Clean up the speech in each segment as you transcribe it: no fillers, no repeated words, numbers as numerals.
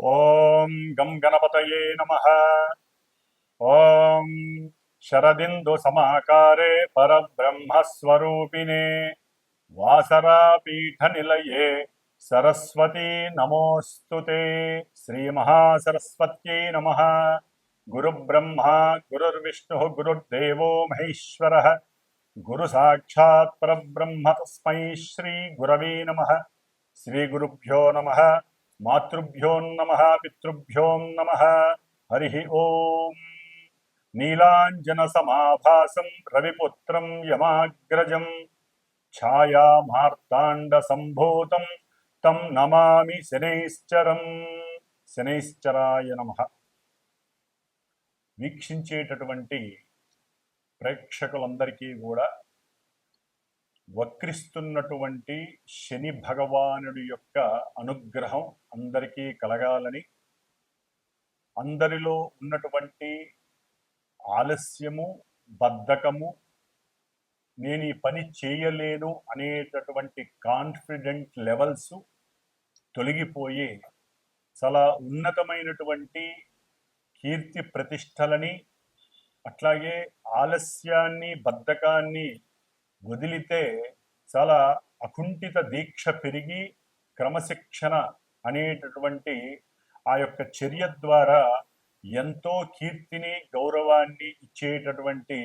ఓం గం గణపతయే నమః. ఓం శరదిందు సమాకారే పరబ్రహ్మస్వరూపిణే వాసరాపీఠ నిలయే సరస్వతీ నమోస్తుతే. శ్రీ మహాసరస్వత్యై నమః. గురు బ్రహ్మ గురుర్విష్ణు గురుర్దేవో మహేశ్వరః. గురు సాక్షాత్ పరబ్రహ్మ తస్మై శ్రీ గురవే నమః. శ్రీ గురుభ్యో నమః. మాతృభ్యో నమః. పితృభ్యో నమః. హరి ఓం. నీలాంజన సమాభాసం రవిపుత్రం యమాగ్రజం ఛాయామార్తాండ సంభూతం తం నమామి శనైశ్చరం. శనైశ్చరాయ నమః. వీక్షించేటటువంటి ప్రేక్షకులందరికీ కూడా వక్రిస్తున్నటువంటి శని భగవానుడి యొక్క అనుగ్రహం అందరికీ కలగాలని, అందరిలో ఉన్నటువంటి ఆలస్యము, బద్ధకము, నేను ఈ పని చేయలేను అనేటటువంటి కాన్ఫిడెంట్ లెవెల్స్ తొలగిపోయి చాలా ఉన్నతమైనటువంటి కీర్తి ప్రతిష్టలని, అట్లాగే ఆలస్యాన్ని, బద్ధకాన్ని వదిలితే చాలా అకుంఠిత దీక్ష పెరిగి క్రమశిక్షణ అనేటటువంటి ఆ యొక్క చర్య ద్వారా ఎంతో కీర్తిని, గౌరవాన్ని ఇచ్చేటటువంటి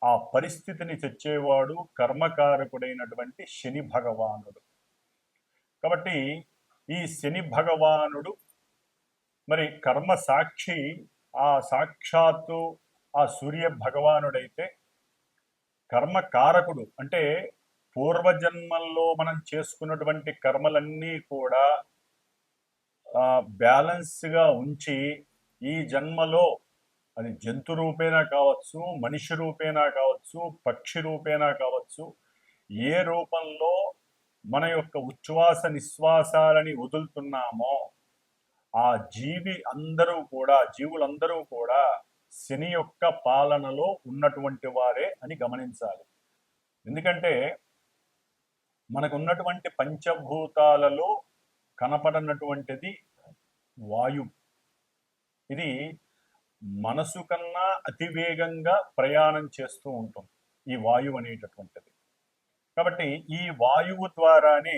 ఆ పరిస్థితిని తెచ్చేవాడు కర్మకారకుడైనటువంటి శని భగవానుడు. కాబట్టి ఈ శని భగవానుడు మరి కర్మ సాక్షి, ఆ సాక్షాత్తు ఆ సూర్య భగవానుడైతే కర్మకారకుడు అంటే పూర్వజన్మల్లో మనం చేసుకున్నటువంటి కర్మలన్నీ కూడా బ్యాలెన్స్గా ఉంచి ఈ జన్మలో అది జంతు రూపేణా కావచ్చు, మనిషి రూపేణా కావచ్చు, పక్షి రూపేణా కావచ్చు, ఏ రూపంలో మన యొక్క ఉచ్ఛ్వాస నిశ్వాసాలని వదులుతున్నామో ఆ జీవులందరూ కూడా శని యొక్క పాలనలో ఉన్నటువంటి వారే అని గమనించాలి. ఎందుకంటే మనకున్నటువంటి పంచభూతాలలో కనపడనటువంటిది వాయువు. ఇది మనసు కన్నా అతివేగంగా ప్రయాణం చేస్తూ ఉంటుంది ఈ వాయువు అనేటటువంటిది. కాబట్టి ఈ వాయువు ద్వారానే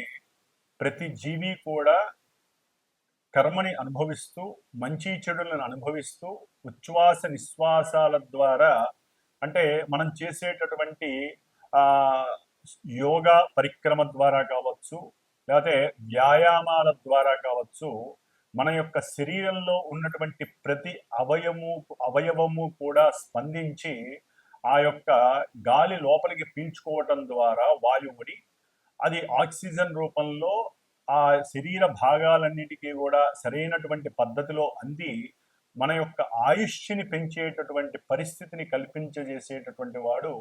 ప్రతి జీవి కూడా కర్మని అనుభవిస్తూ, మంచి చెడులను అనుభవిస్తూ, ఉచ్ఛ్వాస నిశ్వాసాల ద్వారా అంటే మనం చేసేటటువంటి యోగా పరిక్రమ ద్వారా కావచ్చు, లేకపోతే వ్యాయామాల ద్వారా కావచ్చు, మన యొక్క శరీరంలో ఉన్నటువంటి ప్రతి అవయవము కూడా స్పందించి ఆ యొక్క గాలి లోపలికి పీల్చుకోవటం ద్వారా వాయువుని అది ఆక్సిజన్ రూపంలో ఆ శరీర భాగాలన్నిటికీ కూడా సరైనటువంటి పద్ధతిలో అంది మన యొక్క ఆయుష్ని పెంచేటటువంటి పరిస్థితిని కల్పించజేసేటటువంటి వాడు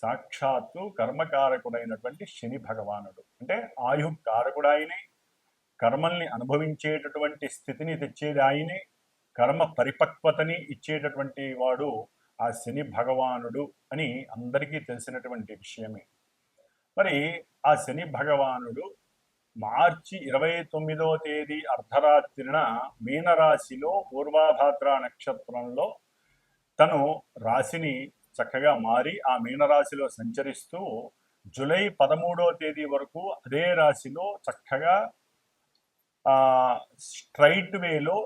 సాక్షాత్తు కర్మకారకుడైనటువంటి శని భగవానుడు. అంటే ఆయుకారకుడు ఆయనే, కర్మల్ని అనుభవించేటటువంటి స్థితిని తెచ్చేది ఆయనే, కర్మ పరిపక్వతని ఇచ్చేటటువంటి వాడు ఆ శని భగవానుడు అని అందరికీ తెలిసినటువంటి విషయమే. మరి ఆ శని భగవానుడు మార్చి 29వ తేదీ అర్ధరాత్రిన మీనరాశిలో పూర్వాభాద్ర నక్షత్రంలో తను రాశిని చక్కగా మారి ఆ మీనరాశిలో సంచరిస్తూ జూలై 13వ తేదీ వరకు అదే రాశిలో చక్కగా స్ట్రైట్ వేలో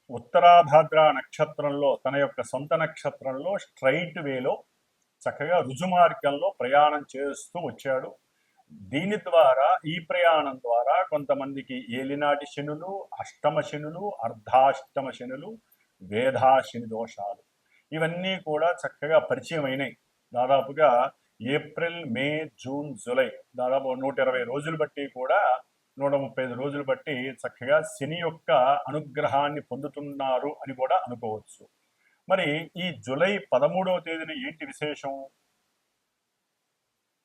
ఉత్తరాభాద్ర నక్షత్రంలో తన యొక్క సొంత నక్షత్రంలో స్ట్రైట్ వేలో చక్కగా రుజుమార్గంలో ప్రయాణం చేస్తూ వచ్చాడు. దీని ద్వారా, ఈ ప్రయాణం ద్వారా కొంతమందికి ఏలినాటి శనులు, అష్టమ శనులు, అర్ధాష్టమ శనులు, వేధాశని దోషాలు ఇవన్నీ కూడా చక్కగా పరిచయం అయినాయి. దాదాపుగా ఏప్రిల్, మే, జూన్, జూలై దాదాపు 120 రోజులు బట్టి కూడా 135 రోజులు బట్టి చక్కగా శని యొక్క అనుగ్రహాన్ని పొందుతున్నారు అని కూడా అనుకోవచ్చు. మరి ఈ జూలై 13వ తేదీన ఏంటి విశేషం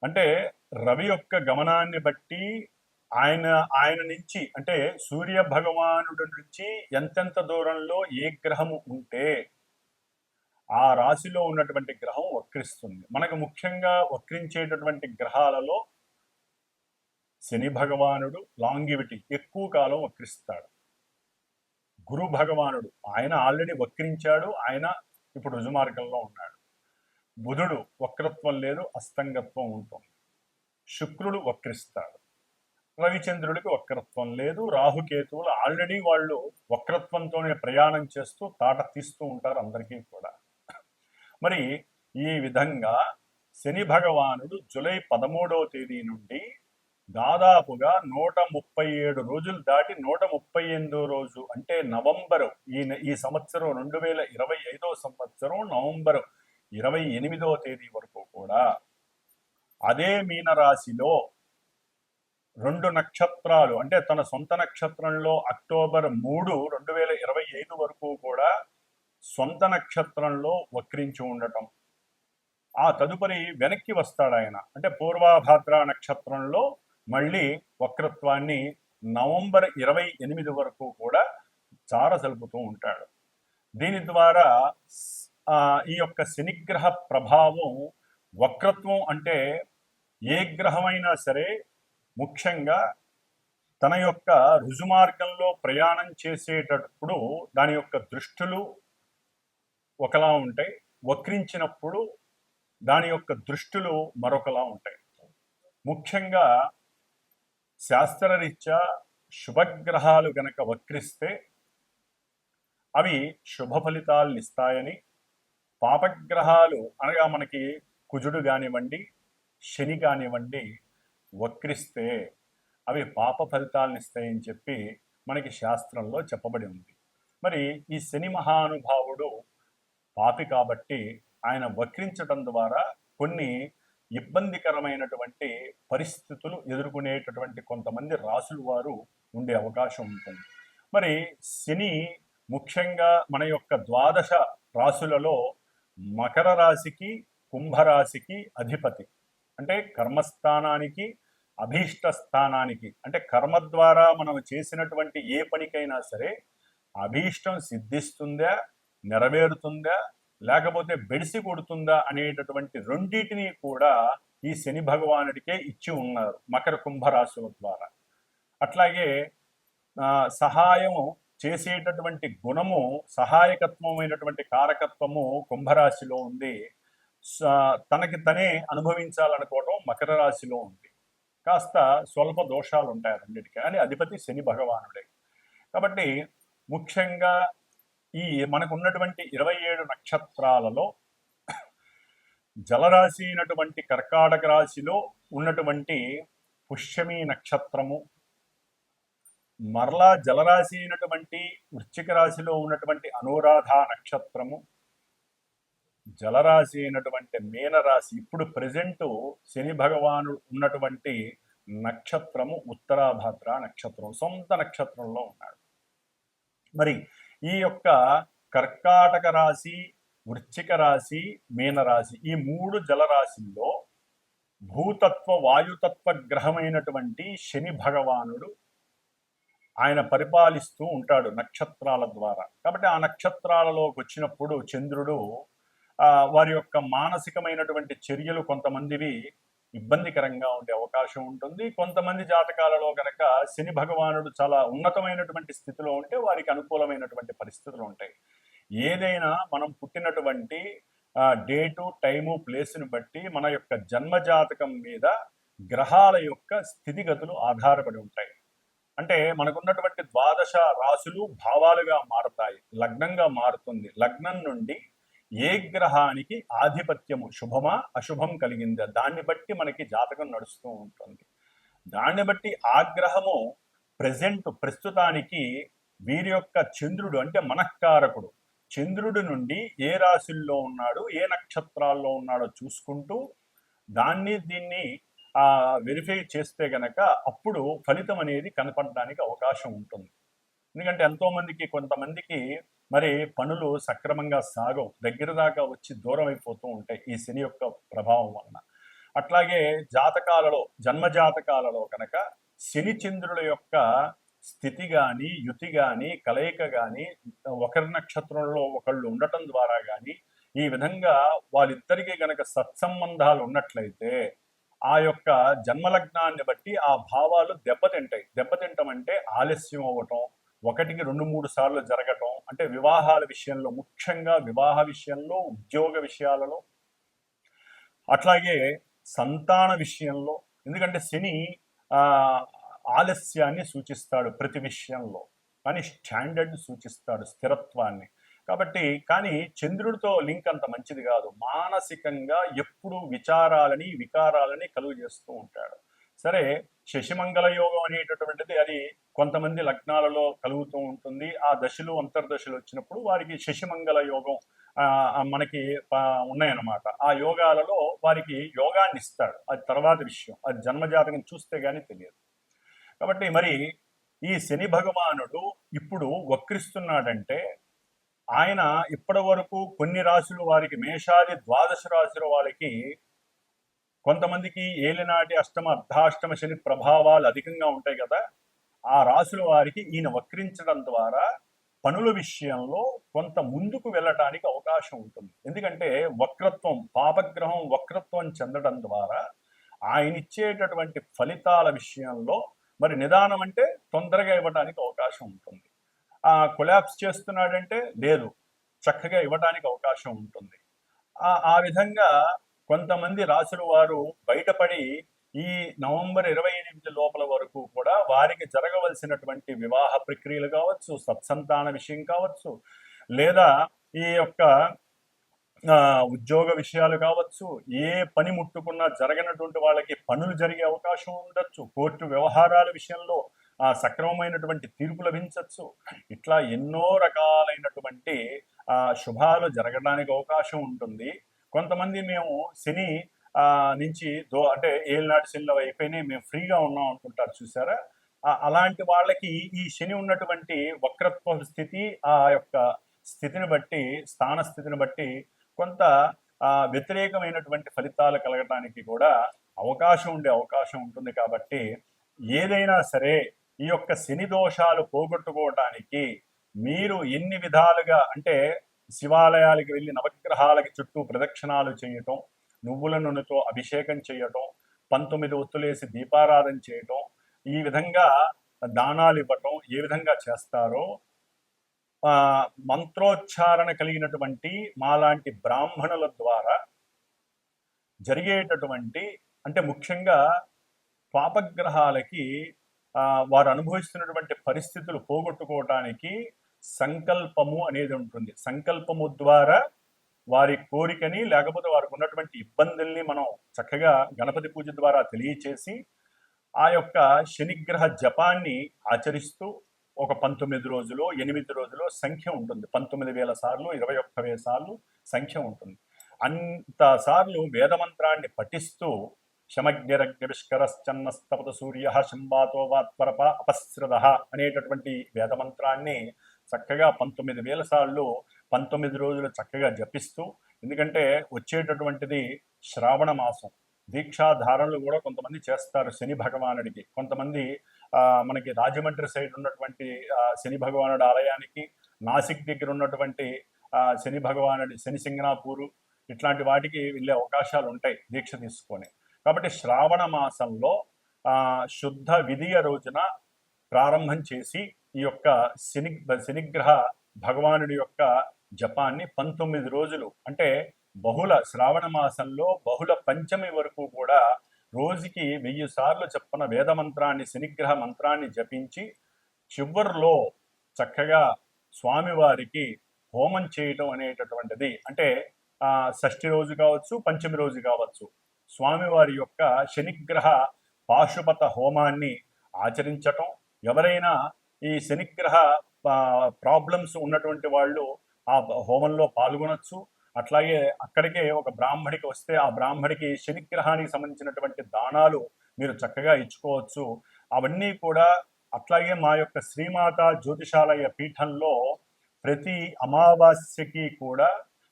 అంటే రవి యొక్క గమనాన్ని బట్టి ఆయన నుంచి అంటే సూర్య భగవానుడి నుంచి ఎంతెంత దూరంలో ఏ గ్రహము ఉంటే ఆ రాశిలో ఉన్నటువంటి గ్రహం వక్రిస్తుంది. మనకు ముఖ్యంగా వక్రించేటటువంటి గ్రహాలలో శని భగవానుడు లాంగివిటీ ఎక్కువ కాలం వక్రిస్తాడు. గురు భగవానుడు ఆయన ఆల్రెడీ వక్రించాడు, ఆయన ఇప్పుడు రుజుమార్గంలో ఉన్నాడు. బుధుడు వక్రత్వం లేదు, అస్తంగత్వం ఉంటుంది. శుక్రుడు వక్రిస్తాడు. రవిచంద్రుడికి వక్రత్వం లేదు. రాహుకేతువులు ఆల్రెడీ వాళ్ళు వక్రత్వంతోనే ప్రయాణం చేస్తూ తాట తీస్తూ ఉంటారు అందరికీ కూడా. మరి ఈ విధంగా శని భగవానుడు జూలై 13వ తేదీ నుండి దాదాపుగా 137 రోజులు దాటి 138వ రోజు అంటే నవంబరు ఈ సంవత్సరం 2025 సంవత్సరం నవంబరు 28వ తేదీ వరకు కూడా అదే మీనరాశిలో 2 నక్షత్రాలు అంటే తన సొంత నక్షత్రంలో అక్టోబర్ 3, 2025 వరకు కూడా సొంత నక్షత్రంలో వక్రించి ఉండటం. ఆ తదుపరి వెనక్కి వస్తాడు ఆయన, అంటే పూర్వాభాద్ర నక్షత్రంలో మళ్ళీ వక్రత్వాన్ని నవంబర్ 28 వరకు కూడా చారసలుపుతూ ఉంటాడు. దీని ద్వారా ఈ యొక్క శనిగ్రహ ప్రభావం, వక్రత్వం అంటే ఏ గ్రహమైనా సరే ముఖ్యంగా తన యొక్క రుజుమార్గంలో ప్రయాణం చేసేటప్పుడు దాని యొక్క దృష్టులు ఒకలా ఉంటాయి, వక్రించినప్పుడు దాని యొక్క దృష్టులు మరొకలా ఉంటాయి. ముఖ్యంగా శాస్త్రరీత్యా శుభగ్రహాలు గనక వక్రిస్తే అవి శుభ ఫలితాలను ఇస్తాయని, పాపగ్రహాలు అనగా మనకి కుజుడు కానివ్వండి, శని కానివ్వండి వక్రిస్తే అవి పాప ఫలితాలను ఇస్తాయని చెప్పి మనకి శాస్త్రంలో చెప్పబడి ఉంది. మరి ఈ శని మహానుభావుడు పాపి కాబట్టి ఆయన వక్రించడం ద్వారా కొన్ని ఇబ్బందికరమైనటువంటి పరిస్థితులు ఎదుర్కొనేటటువంటి కొంతమంది రాసుల వారు ఉండే అవకాశం ఉంటుంది. మరి శని ముఖ్యంగా మన యొక్క 12 రాశులలో మకర రాశికి, కుంభరాశికి అధిపతి. అంటే కర్మస్థానానికి, అభీష్ట స్థానానికి, అంటే కర్మ ద్వారా మనం చేసినటువంటి ఏ పనికైనా సరే అభీష్టం సిద్ధిస్తుందా, నెరవేరుతుందా, లేకపోతే బెడిసి కొడుతుందా అనేటటువంటి రెండింటినీ కూడా ఈ శని భగవానుడికే ఇచ్చి ఉన్నారు మకర కుంభరాశుల ద్వారా. అట్లాగే సహాయము చేసేటటువంటి గుణము, సహాయకత్వమైనటువంటి కారకత్వము కుంభరాశిలో ఉంది. తనకి తనే అనుభవించాలనుకోవటం మకర రాశిలో ఉంది. కాస్త స్వల్ప దోషాలు ఉంటాయి రెండింటికి, కానీ అధిపతి శని భగవానుడే. కాబట్టి ముఖ్యంగా ఈ మనకు ఉన్నటువంటి 27 నక్షత్రాలలో జలరాశి అయినటువంటి కర్కాటక రాశిలో ఉన్నటువంటి పుష్యమి నక్షత్రము, మరలా జలరాశి అయినటువంటి వృశ్చిక రాశిలో ఉన్నటువంటి అనురాధ నక్షత్రము, జలరాశి అయినటువంటి మీనరాశి, ఇప్పుడు ప్రెజెంట్ శని భగవానుడు ఉన్నటువంటి నక్షత్రము ఉత్తరాభాద్ర నక్షత్రం, సొంత నక్షత్రంలో ఉన్నాడు. మరి ఈ యొక్క కర్కాటక రాశి, వృశ్చిక రాశి, మీనరాశి ఈ 3 జలరాశుల్లో భూతత్వ వాయుతత్వ గ్రహమైనటువంటి శని భగవానుడు ఆయన పరిపాలిస్తూ ఉంటాడు నక్షత్రాల ద్వారా. కాబట్టి ఆ నక్షత్రాలలోకి వచ్చినప్పుడు చంద్రుడు వారి యొక్క మానసికమైనటువంటి చర్యలు కొంతమందివి ఇబ్బందికరంగా ఉండే అవకాశం ఉంటుంది. కొంతమంది జాతకాలలో కనుక శని భగవానుడు చాలా ఉన్నతమైనటువంటి స్థితిలో ఉంటే వారికి అనుకూలమైనటువంటి పరిస్థితులు ఉంటాయి. ఏదైనా మనం పుట్టినటువంటి డేటు, టైము, ప్లేస్ని బట్టి మన యొక్క జన్మజాతకం మీద గ్రహాల యొక్క స్థితిగతులు ఆధారపడి ఉంటాయి. అంటే మనకున్నటువంటి 12 రాశులు భావాలుగా మారుతాయి, లగ్నంగా మారుతుంది. లగ్నం నుండి ఏ గ్రహానికి ఆధిపత్యము, శుభమా అశుభం కలిగిందా, దాన్ని బట్టి మనకి జాతకం నడుస్తూ ఉంటుంది. దాన్ని బట్టి ఆ గ్రహము ప్రస్తుతానికి వీరి యొక్క చంద్రుడు అంటే మనఃకారకుడు, చంద్రుడి నుండి ఏ రాశుల్లో ఉన్నాడు, ఏ నక్షత్రాల్లో ఉన్నాడో చూసుకుంటూ దీన్ని వెరిఫై చేస్తే గనక అప్పుడు ఫలితం అనేది కనపడడానికి అవకాశం ఉంటుంది. ఎందుకంటే ఎంతోమందికి, కొంతమందికి మరి పనులు సక్రమంగా సాగవు, దగ్గర దాకా వచ్చి దూరం అయిపోతూ ఉంటాయి ఈ శని యొక్క ప్రభావం వలన. అట్లాగే జాతకాలలో, జన్మజాతకాలలో కనుక శని చంద్రుల యొక్క స్థితి కానీ, యుతి కానీ, కలయిక కానీ, ఒకరి నక్షత్రంలో ఒకళ్ళు ఉండటం ద్వారా కానీ ఈ విధంగా వాళ్ళిద్దరికీ గనక సత్సంబంధాలు ఉన్నట్లయితే ఆ యొక్క జన్మలగ్నాన్ని బట్టి ఆ భావాలు దెబ్బతింటాయి. దెబ్బతింటం అంటే ఆలస్యం అవ్వటం, ఒకటికి 2-3 సార్లు జరగటం, అంటే వివాహాల విషయంలో, ముఖ్యంగా వివాహ విషయంలో, ఉద్యోగ విషయాలలో, అట్లాగే సంతాన విషయంలో. ఎందుకంటే శని ఆ, ఆలస్యాన్ని సూచిస్తాడు ప్రతి విషయంలో, కానీ స్టాండర్డ్ సూచిస్తాడు, స్థిరత్వాన్ని. కాబట్టి కానీ చంద్రుడితో లింక్ అంత మంచిది కాదు. మానసికంగా ఎప్పుడు విచారాలని వికారాలని కలుగు చేస్తూ ఉంటాడు. సరే, శశిమంగళ యోగం అనేటటువంటిది అది కొంతమంది లగ్నాలలో కలుగుతూ ఉంటుంది. ఆ దశలు అంతర్దశలు వచ్చినప్పుడు వారికి శశిమంగళ యోగం మనకి ఉన్నాయన్నమాట. ఆ యోగాలలో వారికి యోగాన్ని ఇస్తాడు. అది తర్వాత విషయం, అది జన్మజాతకం చూస్తే గానీ తెలియదు. కాబట్టి మరి ఈ శని భగవానుడు ఇప్పుడు వక్రిస్తున్నాడంటే ఆయన ఇప్పటి వరకు కొన్ని రాశులు వారికి, మేషాది ద్వాదశ రాశుల వాళ్ళకి కొంతమందికి ఏలినాటి అష్టమ అర్ధాష్టమ శని ప్రభావాలు అధికంగా ఉంటాయి కదా. ఆ రాశుల వారికి ఈయన వక్రించడం ద్వారా పనుల విషయంలో కొంత ముందుకు వెళ్ళటానికి అవకాశం ఉంటుంది. ఎందుకంటే వక్రత్వం, పాపగ్రహం వక్రత్వం చెందడం ద్వారా ఆయన ఇచ్చేటటువంటి ఫలితాల విషయంలో మరి నిదానం అంటే తొందరగా ఇవ్వడానికి అవకాశం ఉంటుంది. కొలాప్స్ చేస్తున్నాడంటే లేదు, చక్కగా ఇవ్వడానికి అవకాశం ఉంటుంది. ఆ విధంగా కొంతమంది రాసుల వారు బయటపడి ఈ నవంబర్ 28 లోపల వరకు కూడా వారికి జరగవలసినటువంటి వివాహ ప్రక్రియలు కావచ్చు, సత్సంతాన విషయం కావచ్చు, లేదా ఈ యొక్క ఉద్యోగ విషయాలు కావచ్చు, ఏ పని ముట్టుకున్నా జరగనటువంటి వాళ్ళకి పనులు జరిగే అవకాశం ఉండొచ్చు, కోర్టు వ్యవహారాల విషయంలో సక్రమమైనటువంటి తీర్పు లభించవచ్చు. ఇట్లా ఎన్నో రకాలైనటువంటి శుభాలు జరగడానికి అవకాశం ఉంటుంది. కొంతమంది మేము శని నుంచి అంటే ఏళ్ళనాటి శనిలో అయిపోయినాయి, మేము ఫ్రీగా ఉన్నాం అనుకుంటారు చూసారా. అలాంటి వాళ్ళకి ఈ శని ఉన్నటువంటి వక్రత్వ స్థితి, ఆ యొక్క స్థితిని బట్టి, స్థాన స్థితిని బట్టి కొంత వ్యతిరేకమైనటువంటి ఫలితాలు కలగటానికి కూడా అవకాశం ఉంటుంది. కాబట్టి ఏదైనా సరే ఈ యొక్క శని దోషాలు పోగొట్టుకోవటానికి మీరు ఎన్ని విధాలుగా, అంటే శివాలయాలకు వెళ్ళి నవగ్రహాలకి చుట్టూ ప్రదక్షిణాలు చేయటం, నువ్వుల నూనెతో అభిషేకం చేయటం, 19 ఒత్తులేసి దీపారాధన చేయటం, ఈ విధంగా దానాలు ఇవ్వటం ఏ విధంగా చేస్తారో మంత్రోచ్చారణ కలిగినటువంటి మాలాంటి బ్రాహ్మణుల ద్వారా జరిగేటటువంటి, అంటే ముఖ్యంగా పాపగ్రహాలకి వారు అనుభవిస్తున్నటువంటి పరిస్థితులు పోగొట్టుకోవటానికి సంకల్పము అనేది ఉంటుంది. సంకల్పము ద్వారా వారి కోరికని, లేకపోతే వారికి ఉన్నటువంటి ఇబ్బందుల్ని మనం చక్కగా గణపతి పూజ ద్వారా తెలియచేసి ఆ యొక్క శనిగ్రహ జపాన్ని ఆచరిస్తూ ఒక 19 రోజులు 8 రోజులు సంఖ్య ఉంటుంది. 19,000 సార్లు 21,000 సార్లు సంఖ్య ఉంటుంది. అంత సార్లు వేదమంత్రాన్ని పఠిస్తూ శమగ్నిరగ్నిష్కరశ్చన్నస్తపత సూర్య శంబాతో వాత్పరప అపస్రద అనేటటువంటి వేదమంత్రాన్ని చక్కగా 19,000 సార్లు 19 రోజులు చక్కగా జపిస్తూ, ఎందుకంటే వచ్చేటటువంటిది శ్రావణ మాసం, దీక్షాధారణలు కూడా కొంతమంది చేస్తారు శని భగవానుడికి. కొంతమంది మనకి రాజమండ్రి సైడ్ ఉన్నటువంటి శని భగవానుడి ఆలయానికి, నాసిక్ దగ్గర ఉన్నటువంటి శని భగవానుడి శని సింగనాపూరు ఇట్లాంటి వాటికి వెళ్ళే అవకాశాలు ఉంటాయి దీక్ష తీసుకొని. కాబట్టి శ్రావణ మాసంలో శుద్ధ విధియ రోజున ప్రారంభం చేసి ఈ యొక్క శనిగ్రహ భగవానుడి యొక్క జపాన్ని 19 రోజులు, అంటే బహుళ శ్రావణ మాసంలో బహుళ పంచమి వరకు కూడా రోజుకి 1000 సార్లు చెప్పిన వేదమంత్రాన్ని, శనిగ్రహ మంత్రాన్ని జపించి చివరిలో చక్కగా స్వామివారికి హోమం చేయటం అనేటటువంటిది, అంటే షష్ఠి రోజు కావచ్చు, పంచమి రోజు కావచ్చు, స్వామివారి యొక్క శనిగ్రహ పాశుపత హోమాన్ని ఆచరించటం. ఎవరైనా ఈ శనిగ్రహ ప్రాబ్లమ్స్ ఉన్నటువంటి వాళ్ళు ఆ హోమంలో పాల్గొనొచ్చు. అట్లాగే అక్కడికే ఒక బ్రాహ్మడికి వస్తే ఆ బ్రాహ్మడికి శనిగ్రహానికి సంబంధించినటువంటి దానాలు మీరు చక్కగా ఇచ్చుకోవచ్చు. అవన్నీ కూడా అట్లాగే మా యొక్క శ్రీమాత జ్యోతిషాలయ పీఠంలో ప్రతి అమావాస్యకి కూడా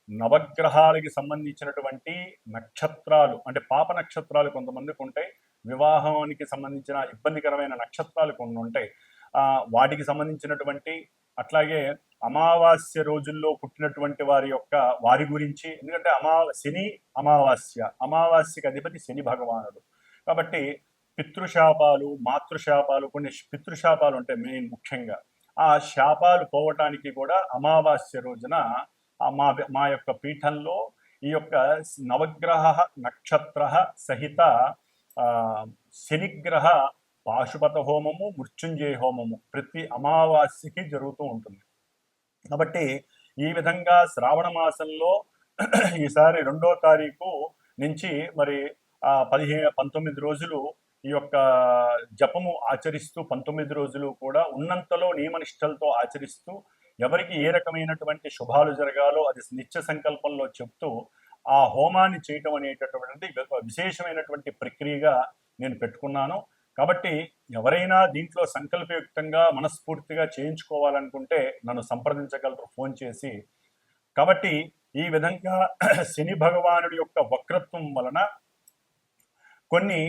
నవగ్రహాలకి సంబంధించినటువంటి నక్షత్రాలు, అంటే పాప నక్షత్రాలు కొంతమందికి ఉంటాయి, వివాహానికి సంబంధించిన ఇబ్బందికరమైన నక్షత్రాలు కొన్ని ఉంటాయి, వాటికి సంబంధించినటువంటి, అట్లాగే అమావాస్య రోజుల్లో పుట్టినటువంటి వారి గురించి, ఎందుకంటే శని అమావాస్యకి అధిపతి శని భగవానుడు. కాబట్టి పితృశాపాలు, మాతృశాపాలు, కొన్ని పితృశాపాలు ఉంటాయి మెయిన్ ముఖ్యంగా. ఆ శాపాలు పోవటానికి కూడా అమావాస్య రోజున మా మా యొక్క పీఠంలో ఈ యొక్క నవగ్రహ నక్షత్ర సహిత శనిగ్రహ పాశుపత హోమము, మృత్యుంజయ హోమము ప్రతి అమావాస్యకి జరుగుతూ ఉంటుంది. కాబట్టి ఈ విధంగా శ్రావణ మాసంలో ఈసారి 2వ తారీఖు నుంచి మరి 19 రోజులు ఈ యొక్క జపము ఆచరిస్తూ 19 రోజులు కూడా ఉన్నంతలో నియమనిష్టలతో ఆచరిస్తూ ఎవరికి ఏ రకమైనటువంటి శుభాలు జరగాలో అది నిత్య సంకల్పంలో చెప్తూ ఆ హోమాన్ని చేయటం అనేటటువంటిది విశేషమైనటువంటి ప్రక్రియగా నేను పెట్టుకున్నాను. కాబట్టి ఎవరైనా దీంట్లో సంకల్పయుక్తంగా మనస్ఫూర్తిగా చేయించుకోవాలనుకుంటే నన్ను సంప్రదించగలరు ఫోన్ చేసి. కాబట్టి ఈ విధంగా శని భగవానుడి యొక్క వక్రత్వం వలన కొన్ని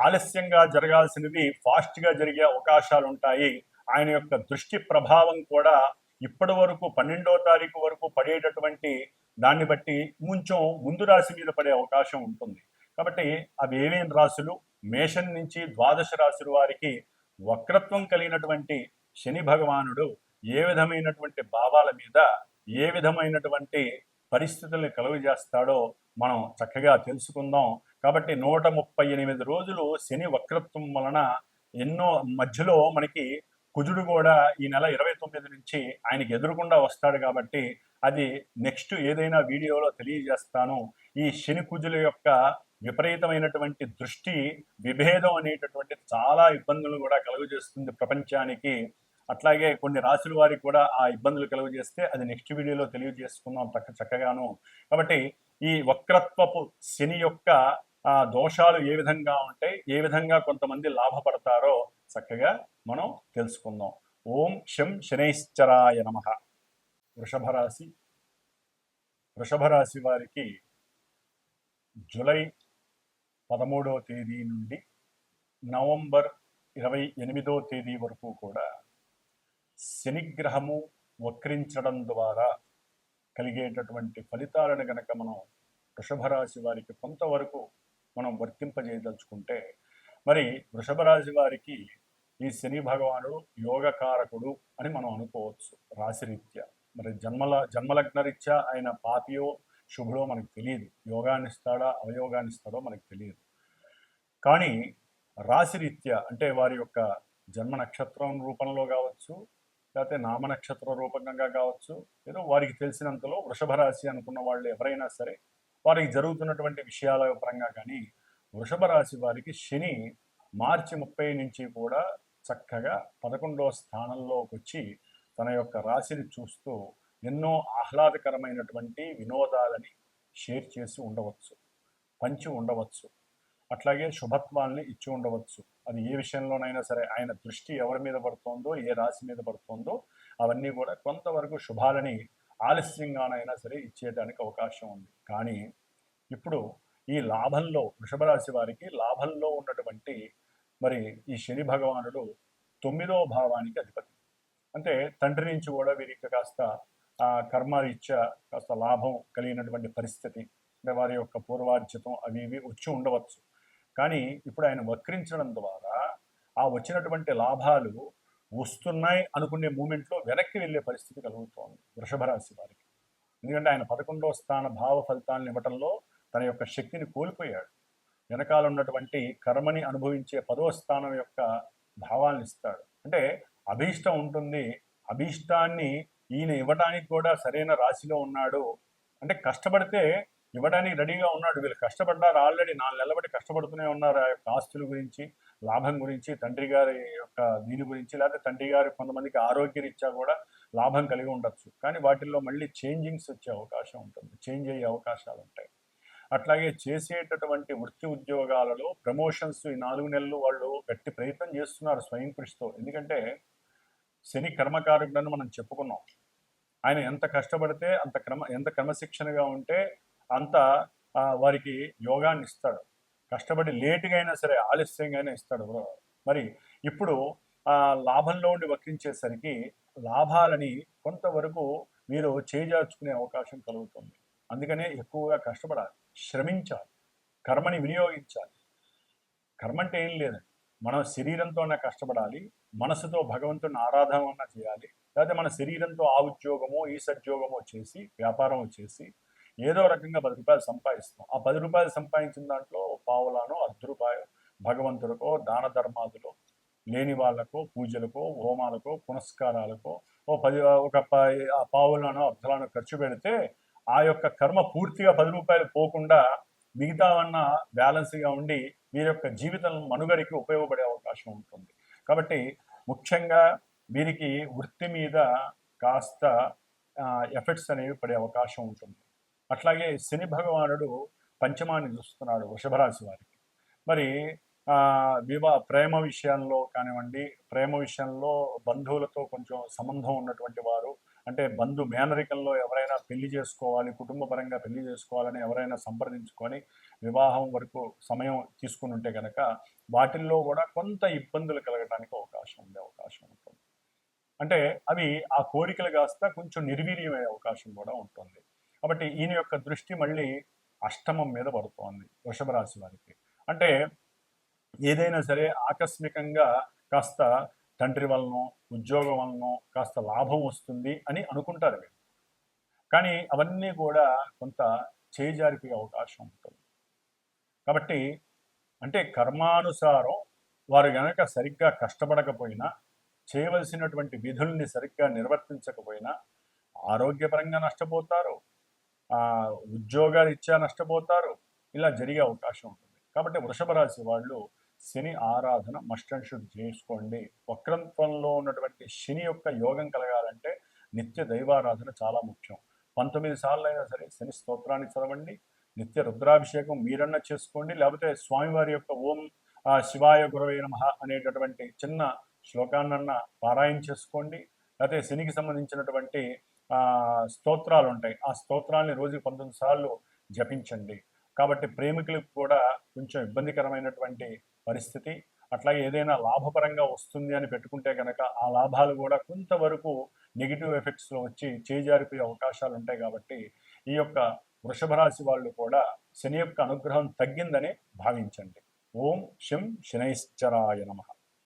ఆలస్యంగా జరగాల్సినవి ఫాస్ట్గా జరిగే అవకాశాలు ఉంటాయి. ఆయన యొక్క దృష్టి ప్రభావం కూడా ఇప్పటి వరకు 12వ తారీఖు వరకు పడేటటువంటి దాన్ని బట్టి కొంచెం ముందు రాశి మీద పడే అవకాశం ఉంటుంది. కాబట్టి అవి ఏమేమి రాశులు, మేషం నుంచి ద్వాదశ రాశుల వారికి వక్రత్వం కలిగినటువంటి శని భగవానుడు ఏ విధమైనటువంటి భావాల మీద ఏ విధమైనటువంటి పరిస్థితుల్ని కలుగజేస్తాడో మనం చక్కగా తెలుసుకుందాం. కాబట్టి 138 రోజులు శని వక్రత్వం వలన ఎన్నో మధ్యలో మనకి కుజుడు కూడా ఈ నెల 29 నుంచి ఆయనకి ఎదురుకుండా వస్తాడు. కాబట్టి అది నెక్స్ట్ ఏదైనా వీడియోలో తెలియజేస్తాను. ఈ శని కుజుల యొక్క విపరీతమైనటువంటి దృష్టి విభేదం అనేటటువంటి చాలా ఇబ్బందులు కూడా కలుగజేస్తుంది ప్రపంచానికి. అట్లాగే కొన్ని రాశుల వారికి కూడా ఆ ఇబ్బందులు కలుగజేస్తే అది నెక్స్ట్ వీడియోలో తెలియజేసుకుందాం చక్కగాను. కాబట్టి ఈ వక్రత్వపు శని యొక్క దోషాలు ఏ విధంగా ఉంటాయి, ఏ విధంగా కొంతమంది లాభపడతారో చక్కగా మనం తెలుసుకుందాం. ఓం శం శనైశ్చరాయ నమః. వృషభ రాశి వారికి జూలై 13వ తేదీ నుండి నవంబర్ 28వ తేదీ వరకు కూడా శనిగ్రహము వక్రించడం ద్వారా కలిగేటటువంటి ఫలితాలను గనక మనం వృషభ రాశి వారికి కొంతవరకు మనం వర్తింపజేయదలుచుకుంటే, మరి వృషభ రాశి వారికి ఈ శని భగవానుడు యోగకారకుడు అని మనం అనుకోవచ్చు రాశిరీత్యా. మరి జన్మలగ్న రీత్యా ఆయన పాపియో శుభుడో మనకు తెలియదు, యోగాన్ని ఇస్తాడా అవయోగాన్ని ఇస్తాడో మనకు తెలియదు. కానీ రాశిరీత్యా అంటే వారి యొక్క జన్మ నక్షత్రం రూపంలో కావచ్చు, లేకపోతే నామ నక్షత్ర రూపకంగా కావచ్చు, ఏదో వారికి తెలిసినంతలో వృషభ రాశి అనుకున్న వాళ్ళు ఎవరైనా సరే వారికి జరుగుతున్నటువంటి విషయాల పరంగా కానీ వృషభ రాశి వారికి శని మార్చి 30 నుంచి కూడా చక్కగా 11వ స్థానంలోకి వచ్చి తన యొక్క రాశిని చూస్తూ ఎన్నో ఆహ్లాదకరమైనటువంటి వినోదాలని షేర్ చేసి ఉండవచ్చు, పంచి ఉండవచ్చు, అట్లాగే శుభత్వాల్ని ఇచ్చి ఉండవచ్చు. అది ఏ విషయంలోనైనా సరే ఆయన దృష్టి ఎవరి మీద పడుతోందో, ఏ రాశి మీద పడుతోందో అవన్నీ కూడా కొంతవరకు శుభాలని ఆలస్యంగానైనా సరే ఇచ్చేయడానికి అవకాశం ఉంది. కానీ ఇప్పుడు ఈ లాభంలో వృషభ రాశి వారికి లాభంలో ఉన్నటువంటి మరి ఈ శని భగవానుడు 9వ భావానికి అధిపతి. అంటే తండ్రి నుంచి కూడా వీరికి కాస్త కర్మరీత్యా కాస్త లాభం కలిగినటువంటి పరిస్థితి, అంటే వారి యొక్క పూర్వార్జితం అవి ఇవి వచ్చి ఉండవచ్చు. కానీ ఇప్పుడు ఆయన వక్రించడం ద్వారా ఆ వచ్చినటువంటి లాభాలు వస్తున్నాయి అనుకునే మూమెంట్లో వెనక్కి వెళ్ళే పరిస్థితి కలుగుతోంది వృషభ రాశి వారికి. ఎందుకంటే ఆయన 11వ స్థాన భావ ఫలితాలను ఇవ్వటంలో తన యొక్క శక్తిని కోల్పోయాడు. వెనకాల ఉన్నటువంటి కర్మని అనుభవించే 10వ స్థానం యొక్క భావాలను ఇస్తాడు. అంటే అభీష్టం ఉంటుంది, అభీష్టాన్ని ఈయన ఇవ్వడానికి కూడా సరైన రాశిలో ఉన్నాడు. అంటే కష్టపడితే ఇవ్వడానికి రెడీగా ఉన్నాడు. వీళ్ళు కష్టపడ్డారు, ఆల్రెడీ 4 నెలల బట్టి కష్టపడుతూనే ఉన్నారు. ఆ యొక్క ఆస్తుల గురించి, లాభం గురించి, తండ్రి గారి యొక్క దీని గురించి, లేకపోతే తండ్రి గారి కొంతమందికి ఆరోగ్యరీత్యా కూడా లాభం కలిగి ఉండొచ్చు. కానీ వాటిల్లో మళ్ళీ చేంజింగ్స్ వచ్చే అవకాశం ఉంటుంది, చేంజ్ అయ్యే అవకాశాలు ఉంటాయి. అట్లాగే చేసేటటువంటి వృత్తి ఉద్యోగాలలో ప్రమోషన్స్ ఈ 4 నెలలు వాళ్ళు గట్టి ప్రయత్నం చేస్తున్నారు స్వయం కృషితో. ఎందుకంటే శని కర్మకారకుడని మనం చెప్పుకున్నాం. ఆయన ఎంత కష్టపడితే ఎంత క్రమశిక్షణగా ఉంటే అంత వారికి యోగాన్ని ఇస్తాడు. కష్టపడి లేటుగా అయినా సరే, ఆలస్యంగా అయినా ఇస్తాడు. మరి ఇప్పుడు లాభంలో ఉండి వక్రించేసరికి లాభాలని కొంతవరకు మీరు చేజార్చుకునే అవకాశం కలుగుతుంది. అందుకనే ఎక్కువగా కష్టపడాలి, శ్రమించాలి, కర్మని వినియోగించాలి. కర్మ అంటే ఏం లేదండి, మనం శరీరంతోనే కష్టపడాలి, మనసుతో భగవంతుని ఆరాధన చేయాలి, లేకపోతే మన శరీరంతో ఆ ఉద్యోగమో ఈ సద్యోగమో చేసి వ్యాపారం చేసి ఏదో రకంగా 10 రూపాయలు సంపాదిస్తాం. ఆ 10 రూపాయలు సంపాదించిన దాంట్లో పావులానో రూ. 1 భగవంతుడికో దాన ధర్మాదులో లేని వాళ్ళకో పూజలకో హోమాలకో పునస్కారాలకో ఆ పావులానో అర్ధలానో ఖర్చు పెడితే ఆ యొక్క కర్మ పూర్తిగా 10 రూపాయలు పోకుండా మిగతావన్నా బ్యాలెన్స్గా ఉండి వీరి యొక్క జీవితం మనుగడికి ఉపయోగపడే అవకాశం ఉంటుంది. కాబట్టి ముఖ్యంగా వీరికి వృత్తి మీద కాస్త ఎఫెక్ట్స్ అనేవి పడే అవకాశం ఉంటుంది. అట్లాగే శని భగవానుడు పంచమాన్ని చూస్తున్నాడు వృషభ రాశి వారికి. మరి ప్రేమ విషయంలో కానివ్వండి, ప్రేమ విషయంలో బంధువులతో కొంచెం సంబంధం ఉన్నటువంటి వారు, అంటే బంధు మేనరికంలో ఎవరైనా పెళ్లి చేసుకోవాలి, కుటుంబ పరంగా పెళ్లి చేసుకోవాలని ఎవరైనా సంప్రదించుకొని వివాహం వరకు సమయం తీసుకుని ఉంటే కనుక వాటిల్లో కూడా కొంత ఇబ్బందులు కలగడానికి ఉండే అవకాశం ఉంటుంది. అంటే అవి ఆ కోరికలు కాస్త కొంచెం నిర్వీర్యమయ్యే అవకాశం కూడా ఉంటుంది. కాబట్టి ఈయన యొక్క దృష్టి మళ్ళీ అష్టమం మీద పడుతోంది వృషభ రాశి వారికి. అంటే ఏదైనా సరే ఆకస్మికంగా కాస్త తండ్రి వలనో ఉద్యోగం వలనో కాస్త లాభం వస్తుంది అని అనుకుంటారు మీరు, కానీ అవన్నీ కూడా కొంత చేజారిపోయే అవకాశం ఉంటుంది. కాబట్టి అంటే కర్మానుసారం వారు గనక సరిగ్గా కష్టపడకపోయినా, చేయవలసినటువంటి విధుల్ని సరిగ్గా నిర్వర్తించకపోయినా ఆరోగ్యపరంగా నష్టపోతారు, ఉద్యోగాలు నష్టపోతారు, ఇలా జరిగే అవకాశం ఉంటుంది. కాబట్టి వృషభ రాశి వాళ్ళు శని ఆరాధన మస్ట్ అండ్ షుడ్ చేసుకోండి. వక్రత్వంలో ఉన్నటువంటి శని యొక్క యోగం కలగాలంటే నిత్య దైవారాధన చాలా ముఖ్యం. 19 సార్లు అయినా సరే శని స్తోత్రాన్ని చదవండి, నిత్య రుద్రాభిషేకం మీరన్నా చేసుకోండి, లేకపోతే స్వామివారి యొక్క ఓం శివాయ గురవే నమః అనేటటువంటి చిన్న శ్లోకాన్నన్నా పారాయణ చేసుకోండి. లేకపోతే శనికి సంబంధించినటువంటి స్తోత్రాలు ఉంటాయి, ఆ స్తోత్రాన్ని రోజుకి 19 సార్లు జపించండి. కాబట్టి ప్రేమికులకు కూడా కొంచెం ఇబ్బందికరమైనటువంటి పరిస్థితి. అట్లాగే ఏదైనా లాభపరంగా వస్తుంది అని పెట్టుకుంటే కనుక ఆ లాభాలు కూడా కొంతవరకు నెగిటివ్ ఎఫెక్ట్స్లో వచ్చి చేజారిపోయే అవకాశాలు ఉంటాయి. కాబట్టి ఈ యొక్క వృషభ రాశి వాళ్ళు కూడా శని యొక్క అనుగ్రహం తగ్గిందని భావించండి. ఓం శం శనైశ్చరాయ నమః.